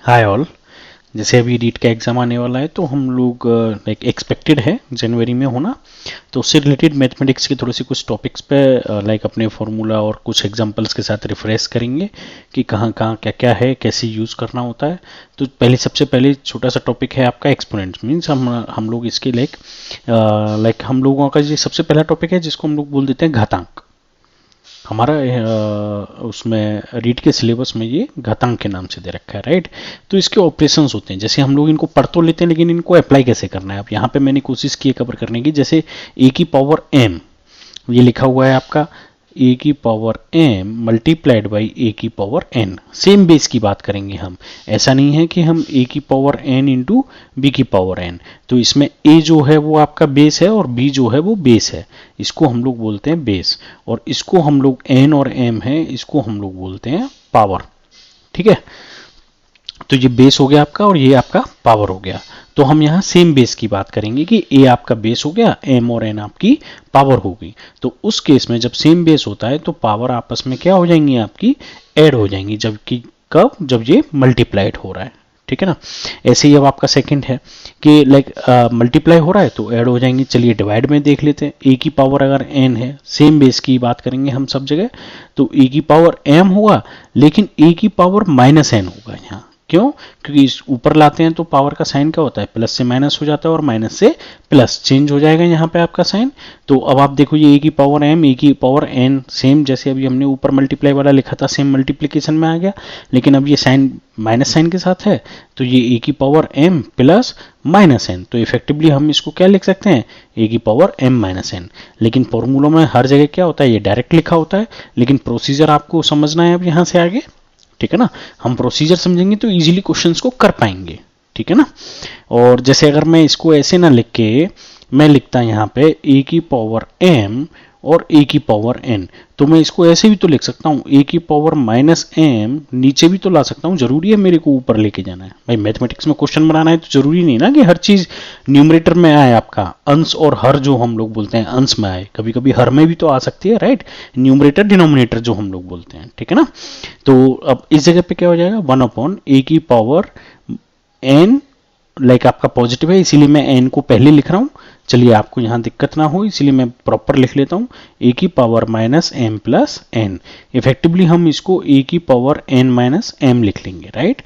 Hi all. जैसे अभी रीट का एग्ज़ाम आने वाला है तो हम लोग लाइक एक्सपेक्टेड है जनवरी में होना, तो उससे रिलेटेड मैथमेटिक्स के थोड़े से कुछ टॉपिक्स पे लाइक अपने फार्मूला और कुछ एग्जांपल्स के साथ रिफ्रेश करेंगे कि कहाँ कहाँ क्या क्या है, कैसे यूज़ करना होता है। तो सबसे पहले छोटा सा टॉपिक है आपका एक्सपोनेंट्स। मीन्स हम लोग इसके लाइक हम लोगों का ये सबसे पहला टॉपिक है जिसको हम लोग बोल देते हैं घातांक। हमारा उसमें रीट के सिलेबस में ये घातांक के नाम से दे रखा है, राइट। तो इसके ऑपरेशंस होते हैं, जैसे हम लोग इनको पढ़ तो लेते हैं लेकिन इनको अप्लाई कैसे करना है। अब यहाँ पे मैंने कोशिश की है कवर करने की। जैसे ए की पावर एम, ये लिखा हुआ है आपका ए की पावर एम मल्टीप्लाइड बाई ए की पावर एन। सेम बेस की बात करेंगे हम, ऐसा नहीं है कि हम ए की पावर एन इंटू बी की पावर एन। तो इसमें ए जो है वो आपका बेस है और बी जो है वो बेस है, इसको हम लोग बोलते हैं बेस। और इसको हम लोग एन और एम है, इसको हम लोग बोलते हैं पावर। ठीक है, तो ये बेस हो गया आपका और ये आपका पावर हो गया। तो हम यहाँ सेम बेस की बात करेंगे कि ए आपका बेस हो गया, एम और एन आपकी पावर हो गई। तो उस केस में जब सेम बेस होता है तो पावर आपस में क्या हो जाएंगी, आपकी ऐड हो जाएंगी। जबकि कब, जब ये मल्टीप्लाइड हो रहा है। ठीक है ना। ऐसे ही अब आपका सेकंड है कि लाइक मल्टीप्लाई हो रहा है तो ऐड हो जाएंगे। चलिए डिवाइड में देख लेते हैं। ए की पावर अगर एन है, सेम बेस की बात करेंगे हम सब जगह, तो ए की पावर एम होगा लेकिन ए की पावर माइनस एन होगा यहाँ। क्यों? क्योंकि इस ऊपर लाते हैं तो पावर का साइन क्या होता है, प्लस से माइनस हो जाता है और माइनस से प्लस चेंज हो जाएगा यहाँ पे आपका साइन। तो अब आप देखो ये ए की पावर एम, ए की पावर एन, सेम जैसे अभी हमने ऊपर मल्टीप्लाई वाला लिखा था सेम मल्टीप्लीकेशन में आ गया, लेकिन अब ये साइन माइनस साइन के साथ है तो ये ए की power M plus minus N. तो इफेक्टिवली हम इसको क्या लिख सकते हैं, ए की पावर एम माइनस एन। लेकिन फॉर्मूलों में हर जगह क्या होता है, ये डायरेक्ट लिखा होता है, लेकिन प्रोसीजर आपको समझना है अब यहाँ से आगे। ठीक है ना, हम प्रोसीजर समझेंगे तो इजीली क्वेश्चंस को कर पाएंगे। ठीक है ना। और जैसे अगर मैं इसको ऐसे ना लिख के मैं लिखता यहाँ पे ए की पावर एम और ए की पावर एन, तो मैं इसको ऐसे भी तो लिख सकता हूँ ए की पावर माइनस एम, नीचे भी तो ला सकता हूँ। जरूरी है मेरे को ऊपर लेके जाना है भाई, मैथमेटिक्स में क्वेश्चन बनाना है तो जरूरी नहीं ना कि हर चीज न्यूमरेटर में आए। आपका अंश और हर जो हम लोग बोलते हैं अंश में आए, कभी कभी हर में भी तो आ सकती है, राइट। न्यूमरेटर डिनोमिनेटर जो हम लोग बोलते हैं। ठीक है ना। तो अब इस जगह पे क्या हो जाएगा, 1 ए की पावर एन, लाइक आपका पॉजिटिव है इसीलिए मैं एन को पहले लिख रहा हूं। चलिए आपको यहां दिक्कत ना हो इसलिए मैं प्रॉपर लिख लेता हूं, ए की power minus M plus N. Effectively हम इसको ए की पावर एन माइनस एम लिख लेंगे, राइट।